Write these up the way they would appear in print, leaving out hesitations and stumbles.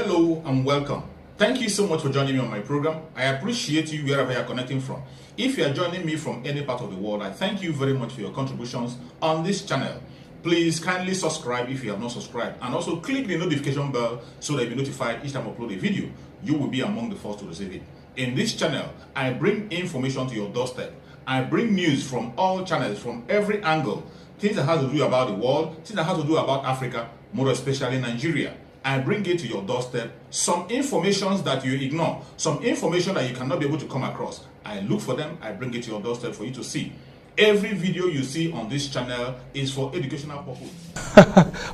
Hello and welcome. Thank you so much for joining me on my program. I appreciate you wherever you are connecting from. If you are joining me from any part of the world, I thank you very much for your contributions on this channel. Please kindly subscribe if you have not subscribed, and also click the notification bell so that you'll be notified each time I upload a video. You will be among the first to receive it. In this channel, I bring information to your doorstep. I bring news from all channels, from every angle. Things that have to do about the world, things that have to do about Africa, more especially Nigeria. I bring it to your doorstep. Some information that you ignore, some information that you cannot be able to come across, I look for them, I bring it to your doorstep for you to see. Every video you see on this channel is for educational purpose.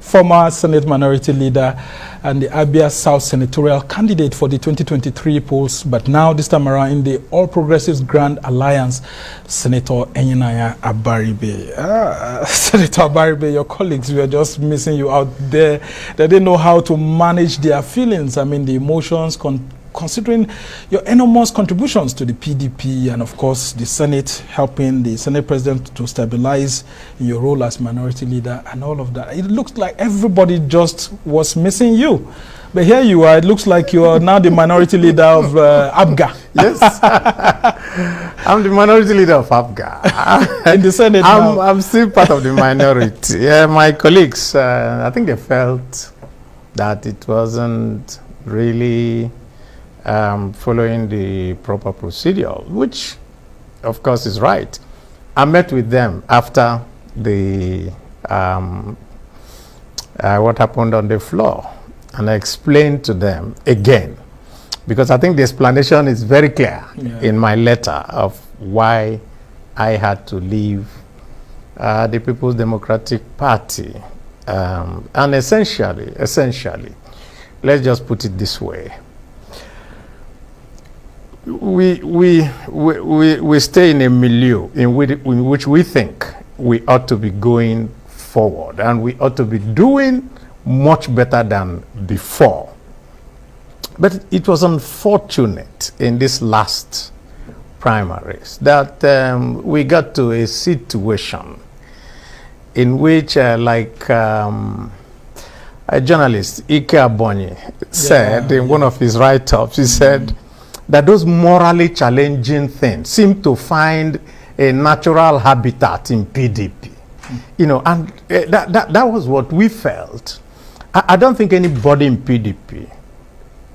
Former Senate Minority Leader and the Abia South Senatorial candidate for the 2023 polls, but now this time around in the All Progressives Grand Alliance, Senator Eyinnaya Abaribe. Senator Abaribe, your colleagues were just missing you out there. They didn't know how to manage their feelings. I mean, the emotions, considering your enormous contributions to the PDP and, of course, the Senate, helping the Senate President to stabilize in your role as Minority Leader and all of that. It looks like everybody just was missing you. But here you are. It looks like you are now the Minority Leader of ABGA. Yes. I'm the Minority Leader of ABGA. In the Senate now. I'm still part of the minority. Yeah, my colleagues, I think they felt that it wasn't really following the proper procedure, which of course is right. I met with them after the what happened on the floor, and I explained to them again, because I think the explanation is very clear in my letter of why I had to leave the People's Democratic Party. And essentially, let's just put it this way. We stay in a milieu in which we think we ought to be going forward, and we ought to be doing much better than before. But it was unfortunate in this last primaries that we got to a situation in which, like a journalist, Ike Abonyi, said in one of his write-ups, he said that those morally challenging things seem to find a natural habitat in PDP. You know, and that was what we felt. I don't think anybody in PDP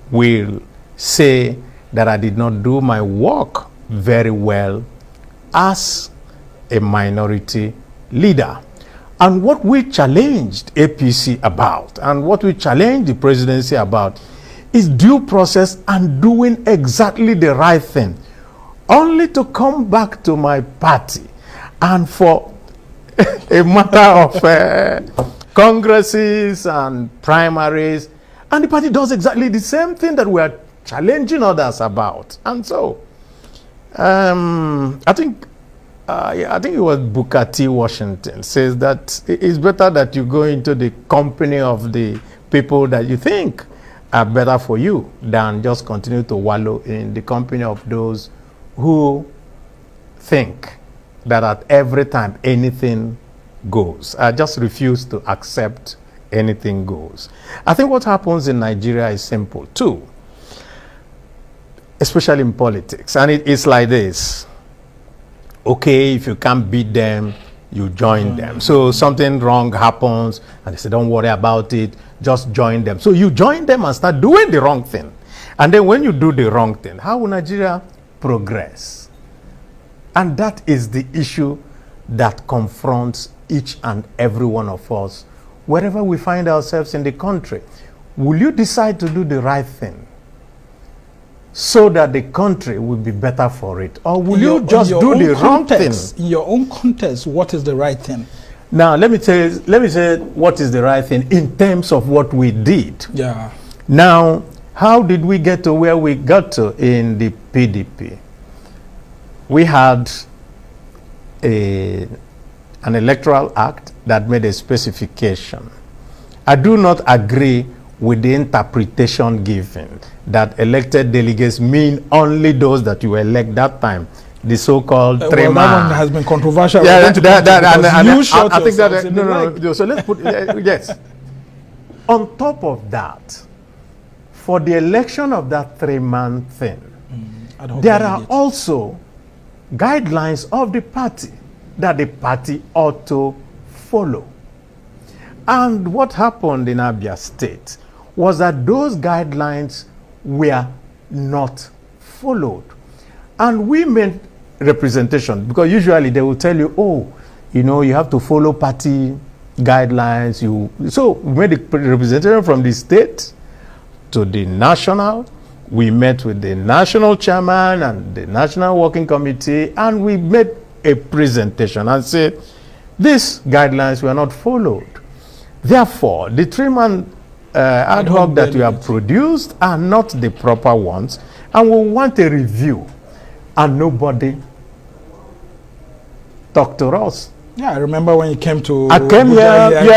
will say that I did not do my work very well as a minority leader. And what we challenged APC about, and what we challenged the presidency about, is due process and doing exactly the right thing, only to come back to my party and for a matter of congresses and primaries, and the party does exactly the same thing that we are challenging others about. And so I think it was Booker T. Washington says that it's better that you go into the company of the people that you think are better for you than just continue to wallow in the company of those who think that at every time anything goes. I just refuse to accept anything goes. I think what happens in Nigeria is simple too, especially in politics, and it's like this. Okay, if you can't beat them, you join them. So something wrong happens and they say, don't worry about it, just join them. So you join them and start doing the wrong thing. And then when you do the wrong thing, how will Nigeria progress? And that is the issue that confronts each and every one of us wherever we find ourselves in the country. Will you decide to do the right thing so that the country will be better for it? Or will you just do the wrong thing? In your own context, what is the right thing? Now, let me say what is the right thing in terms of what we did. Yeah. Now, how did we get to where we got to in the PDP? We had an electoral act that made a specification. I do not agree with the interpretation given that elected delegates mean only those that you elect that time, the so-called well, that one has been controversial. Yeah, I think that no. So let's put yes. On top of that, for the election of that 3-man thing, Mm. there are also guidelines of the party that the party ought to follow. And what happened in Abia State was that those guidelines were not followed. And we made representation, because usually they will tell you, oh, you know, you have to follow party guidelines. So we made a representation from the state to the national. We met with the national chairman and the national working committee, and we made a presentation and said, these guidelines were not followed. Therefore, the 3-man ad hoc that you have produced are not the proper ones, and we want a review. And nobody talked to us. Yeah, I remember when you came to... I came here, and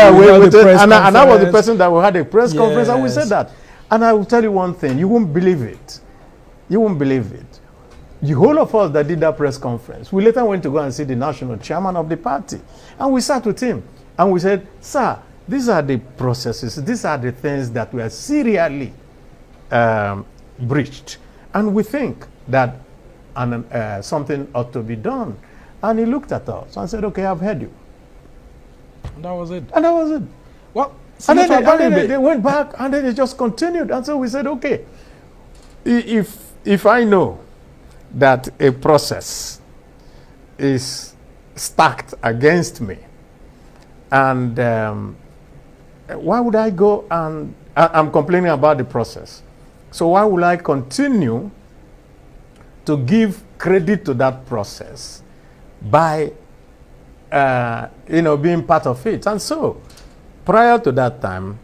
I was the person that we had a press conference, and we Yes. said that. And I will tell you one thing, you won't believe it. You won't believe it. The whole of us that did that press conference, we later went to go and see the national chairman of the party. And we sat with him, and we said, sir, these are the processes, these are the things that were serially breached. And we think that something ought to be done. And he looked at us and said, okay, I've heard you. And that was it. And that was it. Well, And then they went back, and then they just continued. And so we said, okay, if I know that a process is stacked against me, and why would I go and I'm complaining about the process? So why would I continue to give credit to that process by being part of it? And so prior to that time,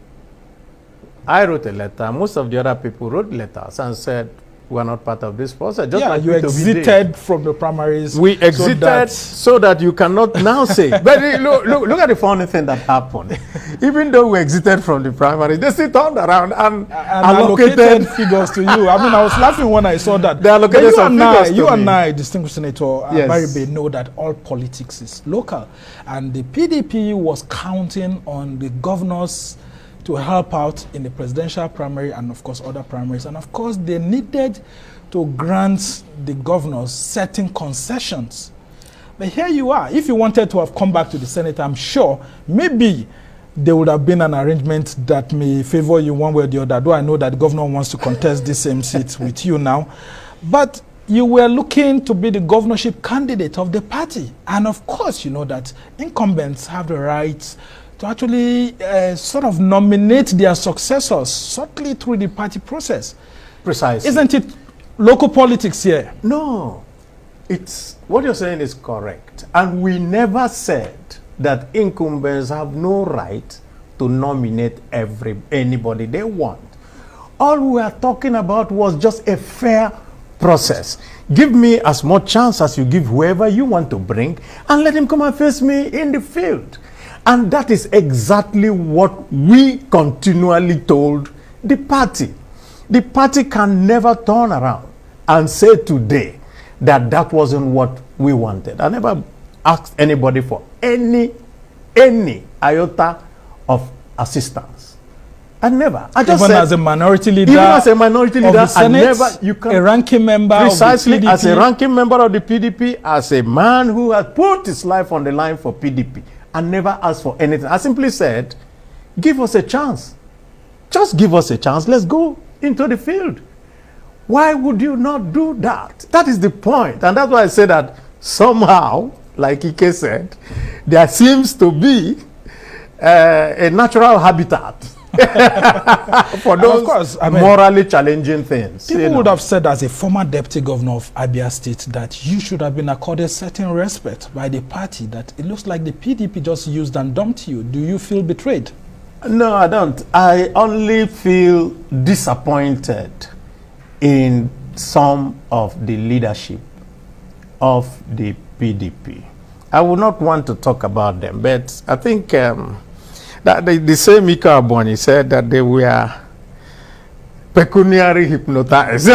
I wrote a letter. Most of the other people wrote letters and said, we are not part of this process. Just like you exited from the primaries. We exited so that you cannot now say. But look at the funny thing that happened. Even though we exited from the primaries, they still turned around and allocated figures to you. I mean, I was laughing when I saw that. They allocated some figures to you me. and I, distinguished Senator Yes. Abaribe, know that all politics is local. And the PDP was counting on the governors to help out in the presidential primary and, of course, other primaries. And, of course, they needed to grant the governors certain concessions. But here you are. If you wanted to have come back to the Senate, I'm sure maybe there would have been an arrangement that may favor you one way or the other, though I know that the governor wants to contest the same seat with you now. But you were looking to be the governorship candidate of the party. And, of course, you know that incumbents have the right to actually sort of nominate their successors, certainly through the party process. Precisely. Isn't it local politics here? No. It's what you're saying is correct. And we never said that incumbents have no right to nominate anybody they want. All we are talking about was just a fair process. Give me as much chance as you give whoever you want to bring, and let him come and face me in the field. And that is exactly what we continually told the party. The party can never turn around and say today that that wasn't what we wanted. I never asked anybody for any iota of assistance. I never. I just even said, as a minority leader, even as a minority leader, of the Senate, I never, you can, a ranking member precisely of the PDP. as a ranking member of the PDP, as a man who had put his life on the line for PDP. I never asked for anything. I simply said, give us a chance. Just give us a chance. Let's go into the field. Why would you not do that? That is the point. And that's why I say that somehow, like Ike said, there seems to be a natural habitat for those of course, I mean, morally challenging things. People would have said, as a former deputy governor of Abia State, that you should have been accorded certain respect by the party, that it looks like the PDP just used and dumped you. Do you feel betrayed? No, I don't. I only feel disappointed in some of the leadership of the PDP. I would not want to talk about them, but I think that the same Ika Aboni said that they were pecuniary hypnotized.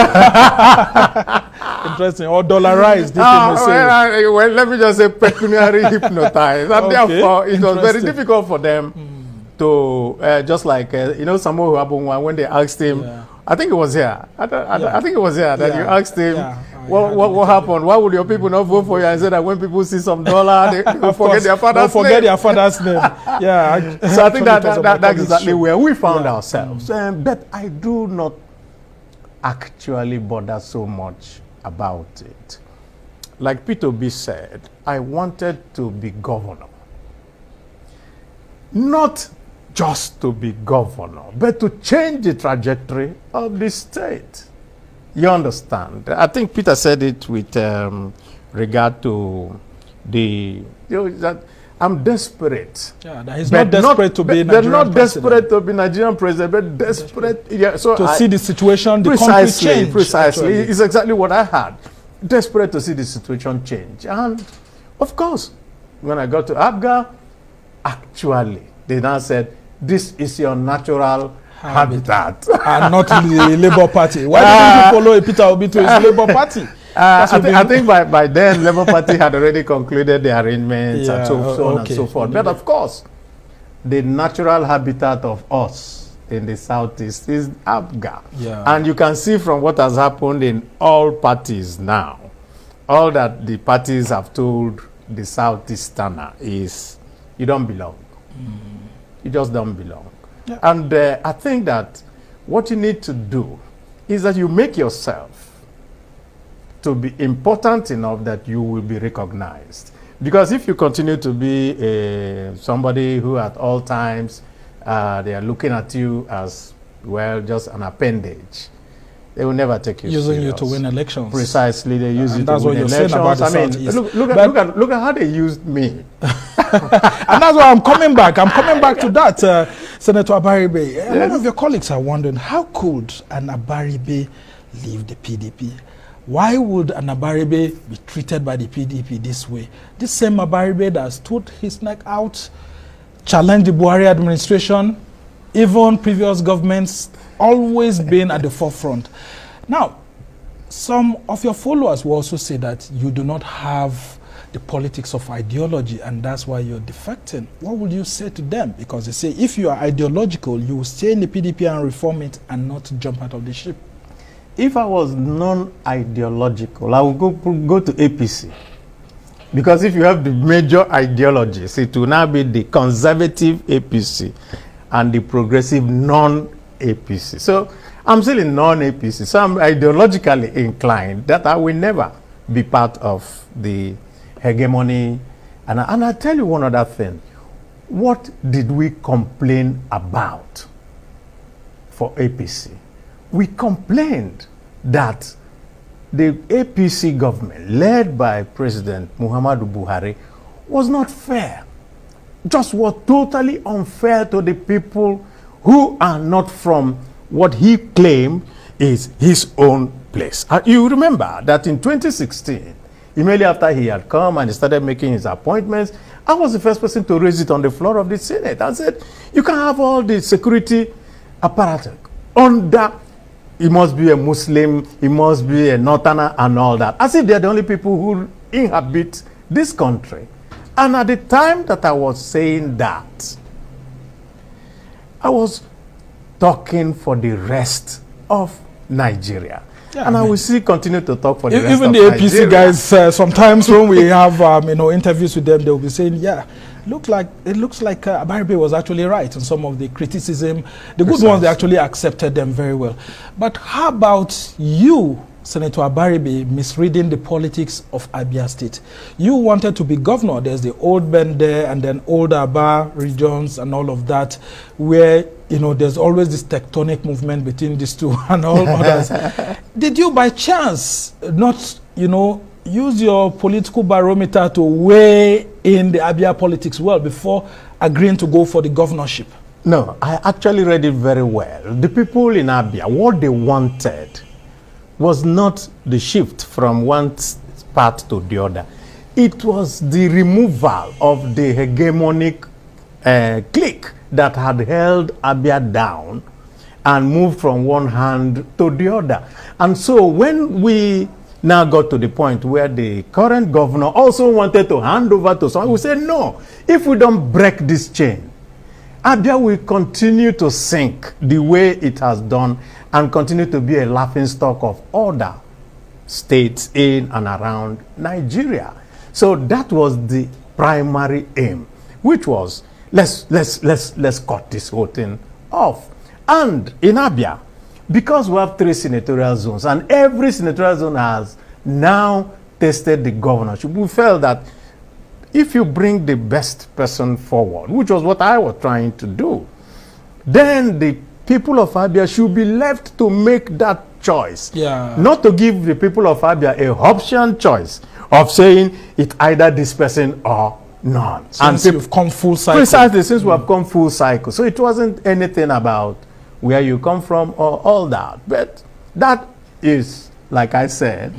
Interesting. Or dollarized. Well, let me just say pecuniary hypnotized. And therefore, it was very difficult for them to, just like, Samuel Huabunwa, when they asked him, I think it was here. I think it was here that you asked him, what happened? Why would your people not vote for you? I said that when people see some dollar, they will forget their father's name. Forget their father's name. Yeah. So I think that's exactly where we found ourselves. But I do not actually bother so much about it. Like Peter B said, I wanted to be governor. Not just to be governor, but to change the trajectory of the state. You understand? I think Peter said it with regard to that I'm desperate. Yeah, that he's not desperate to be Nigerian president. They're not president. desperate to be Nigerian president, but desperate. Yeah, so to see the situation, the country change. Precisely. It's exactly what I had. Desperate to see the situation change. And of course, when I got to ABGA, actually, they now said, this is your natural habitat. And not the Labour Party. Why didn't you follow Peter Obi to his Labour Party? I think by then, Labour Party had already concluded the arrangements and so on and so forth. But of course, the natural habitat of us in the southeast is ABGA. Yeah. And you can see from what has happened in all parties now, all that the parties have told the southeasterner is, you don't belong. You just don't belong. Yeah. And I think that what you need to do is that you make yourself to be important enough that you will be recognized. Because if you continue to be somebody who at all times they are looking at you as, well, just an appendage, they will never take you using serious. You to win elections. Precisely, they use you to win elections. I mean, look at how they used me. And that's why I'm coming back. I'm coming back to that, Senator Abaribe. Yes. A lot of your colleagues are wondering, how could an Abaribe leave the PDP? Why would an Abaribe be treated by the PDP this way? This same Abaribe that stood his neck out, challenged the Buhari administration, even previous governments, always been at the forefront. Now, some of your followers will also say that you do not have the politics of ideology, and that's why you're defecting. What would you say to them? Because they say if you are ideological, you will stay in the PDP and reform it and not jump out of the ship. If I was non-ideological, I would go to APC. Because if you have the major ideologies, it will now be the conservative APC and the progressive non-APC. So I'm still in non-APC. So I'm ideologically inclined that I will never be part of the hegemony. And I tell you one other thing. What did we complain about for APC? We complained that the APC government, led by President Muhammadu Buhari, was not fair. Just was totally unfair to the people who are not from what he claimed is his own place. You remember that in 2016, immediately after he had come and he started making his appointments, I was the first person to raise it on the floor of the Senate. I said, you can have all the security apparatus under. He must be a Muslim, he must be a Northerner and all that. As if they're the only people who inhabit this country. And at the time that I was saying that, I was talking for the rest of Nigeria. Yeah, and I will still continue to talk for the rest of Nigeria. Even the APC guys, sometimes when we have interviews with them, they'll be saying, yeah, it looks like Abaribe was actually right in some of the criticism. The good ones, they actually accepted them very well. But how about you, Senator Abaribe, misreading the politics of Abia State? You wanted to be governor. There's the old Bend there and then old Aba regions and all of that, where there's always this tectonic movement between these two and all others. Did you by chance not, use your political barometer to weigh in the Abia politics well before agreeing to go for the governorship? No, I actually read it very well. The people in Abia, what they wanted was not the shift from one part to the other. It was the removal of the hegemonic clique that had held Abia down and moved from one hand to the other. And so when we now got to the point where the current governor also wanted to hand over to someone, we said, no, if we don't break this chain, Abia will continue to sink the way it has done. and continue to be a laughingstock of other states in and around Nigeria. So that was the primary aim, which was let's cut this whole thing off. And in Abia, because we have 3 senatorial zones and every senatorial zone has now tested the governorship, we felt that if you bring the best person forward, which was what I was trying to do, then the people of Abia should be left to make that choice. Yeah. Not to give the people of Abia a option choice of saying it either this person or none. Since you've come full cycle. Precisely, since we have come full cycle. So it wasn't anything about where you come from or all that. But that is, like I said,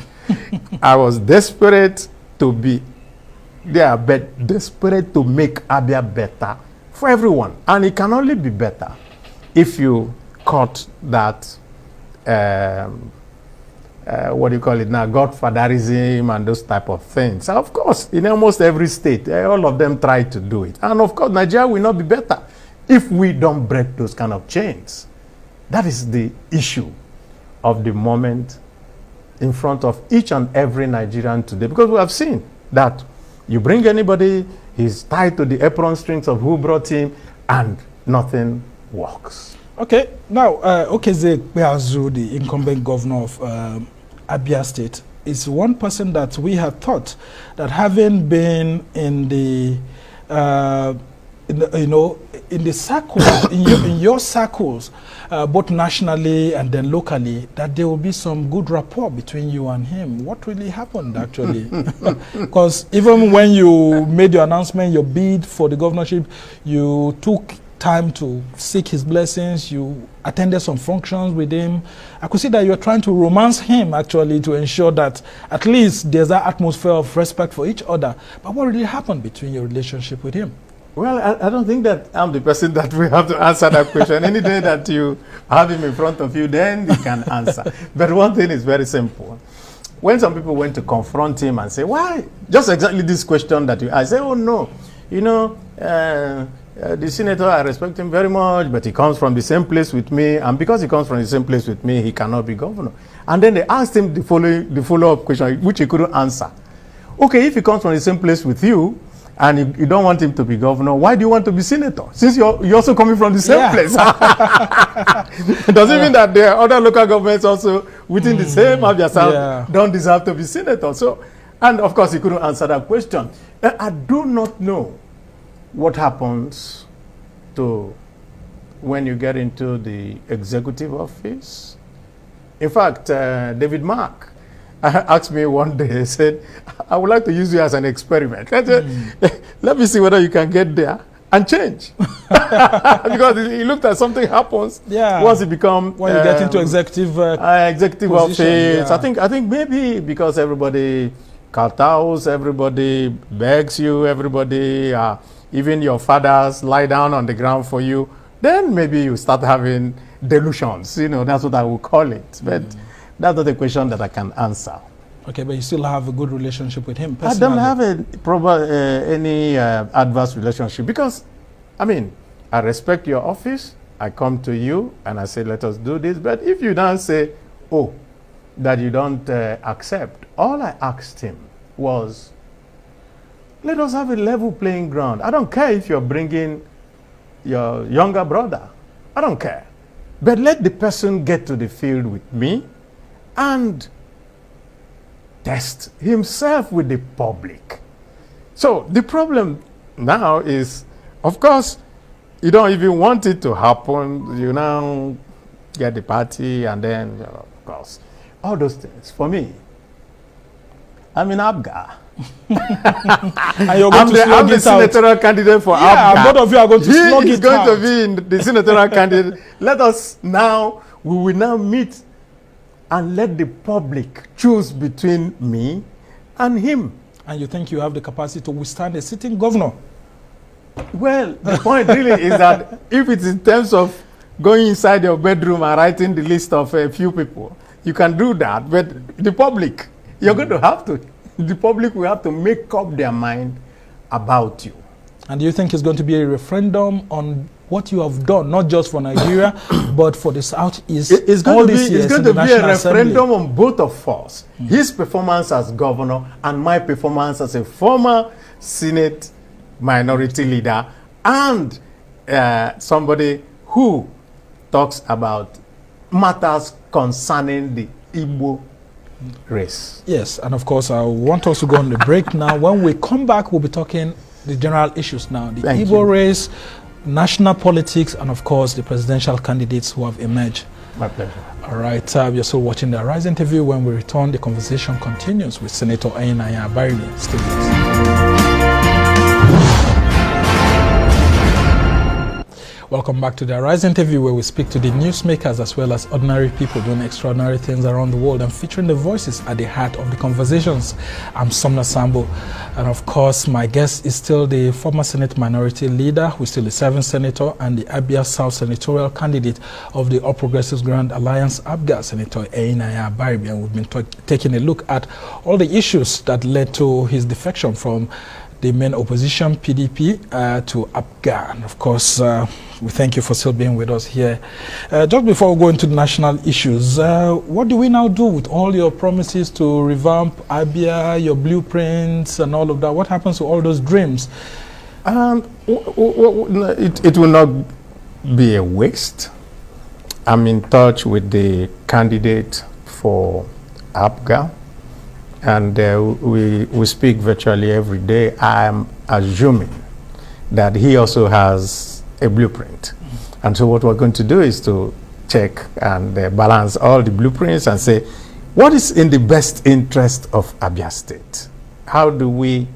I was desperate to be there, but desperate to make Abia better for everyone. And it can only be better if you cut that, what do you call it now, godfatherism and those type of things. Of course, in almost every state, all of them try to do it. And of course, Nigeria will not be better if we don't break those kind of chains. That is the issue of the moment in front of each and every Nigerian today. Because we have seen that you bring anybody, he's tied to the apron strings of who brought him, and nothing works. Okay, now, Okeze Beazu, the incumbent governor of Abia State, is one person that we had thought that having been in the, in the circles, in your circles, both nationally and then locally, that there will be some good rapport between you and him. What really happened, actually? Because even when you made your announcement, your bid for the governorship, you took time to seek his blessings, you attended some functions with him. I could see that you're trying to romance him, actually, to ensure that at least there's that atmosphere of respect for each other. But what really happened between your relationship with him? Well, I don't think that I'm the person that will have to answer that question. Any day that you have him in front of you, then you can answer. But one thing is very simple. When some people went to confront him and say, why? Just exactly this question that you asked. I say, oh, no. You know, the senator, I respect him very much, but he comes from the same place with me. And because he comes from the same place with me, he cannot be governor. And then they asked him the follow-up question, which he couldn't answer. Okay, if he comes from the same place with you, and you don't want him to be governor, why do you want to be senator? Since you're also coming from the same place. Does it mean that there are other local governments also within the same Abia South don't deserve to be senator? So, and of course, he couldn't answer that question. I do not know what happens to when you get into the executive office. In fact, David Mark asked me one day, he said, I would like to use you as an experiment. I said, let me see whether you can get there and change. Because he looked at something happens once you become... When you get into executive office. I think maybe because everybody kowtows, everybody begs you, everybody, even your fathers lie down on the ground for you, then maybe you start having delusions. You know, that's what I would call it. But that's not a question that I can answer. Okay, but you still have a good relationship with him personally? I don't have any adverse relationship because, I mean, I respect your office. I come to you and I say, let us do this. But if you don't say, oh, that you don't accept, all I asked him was, let us have a level playing ground. I don't care if you're bringing your younger brother. I don't care. But let the person get to the field with me and test himself with the public. So the problem now is, of course, you don't even want it to happen. You now get the party and then, of course, all those things. For me, I'm in Abga. And you're going I'm the senatorial candidate for Abga. Both of you are going to slug it out. He's going to be in the senatorial candidate. Let us now, we will now meet and let the public choose between me and him. And you think you have the capacity to withstand a sitting governor? Well, the point really is that if it's in terms of going inside your bedroom and writing the list of a few people, you can do that. But the public, you're going to have to, the public will have to make up their mind about you. And do you think it's going to be a referendum on what you have done, not just for Nigeria, but for the Southeast? It's going to be a referendum on both of us. His performance as governor and my performance as a former Senate minority leader and somebody who talks about matters concerning the Igbo race. Yes, and of course, I want us to go on the break now. When we come back, we'll be talking the general issues now. The Igbo race, national politics, and of course, the presidential candidates who have emerged. My pleasure. All right, you're still watching the Arise interview. When we return, the conversation continues with Senator Eyinnaya Abaribe. Stay with us. Welcome back to the Arise interview, where we speak to the newsmakers as well as ordinary people doing extraordinary things around the world and featuring the voices at the heart of the conversations. I'm Somna Sambo, and of course my guest is still the former Senate minority leader, who is still the serving senator, and the Abia South senatorial candidate of the All Progressives Grand Alliance, ABGA, Senator Eyinnaya Abaribe. And we've been taking a look at all the issues that led to his defection from the main opposition, PDP, to ABGA. And of course, we thank you for still being with us here. Just before we go into the national issues, what do we now do with all your promises to revamp ABIA, your blueprints and all of that? What happens to all those dreams? It will not be a waste. I'm in touch with the candidate for ABGA, and we speak virtually every day. I'm assuming that he also has a blueprint. And so what we're going to do is to check and balance all the blueprints and say, what is in the best interest of Abia State? How do we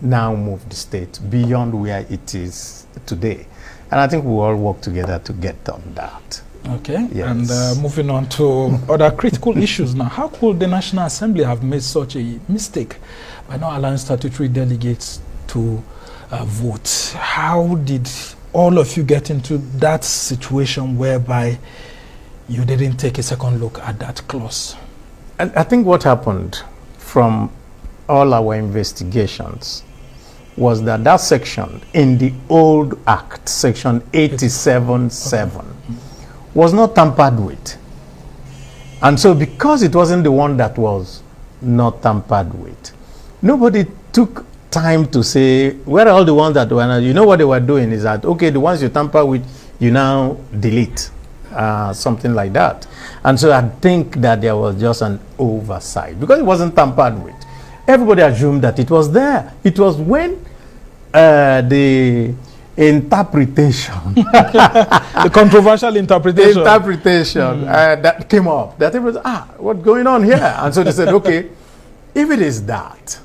now move the state beyond where it is today? And I think we all work together to get on that. Okay, yes. And moving on to other critical issues now. How could the National Assembly have made such a mistake by not allowing statutory delegates to vote? How did all of you get into that situation whereby you didn't take a second look at that clause? I think what happened from all our investigations was that that section in the old act, section 87.7, was not tampered with. And so because it wasn't the one that was not tampered with, nobody took time to say, where are all the ones that were, you know what they were doing is that, okay, the ones you tamper with, you now delete, something like that. And so I think that there was just an oversight because it wasn't tampered with. Everybody assumed that it was there. It was when the interpretation, the controversial interpretation, that came up, that everybody said, what's going on here? And so they said, okay, if it is that,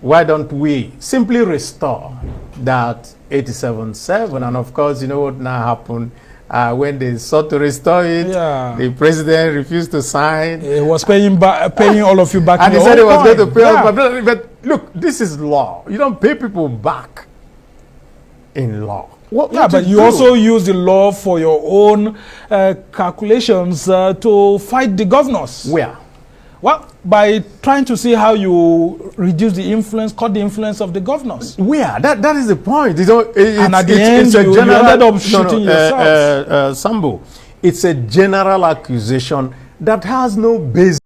why don't we simply restore that 87.7? And of course, you know what now happened? When they sought to restore it, the president refused to sign. He was paying all of you back. And he said he was going to pay us. But look, this is law. You don't pay people back in law. But you also use the law for your own calculations to fight the governors. Where? Well, by trying to see how you reduce the influence, cut the influence of the governors. Where? That is the point. And at the end, you ended up shooting yourself. Sambo, it's a general accusation that has no basis.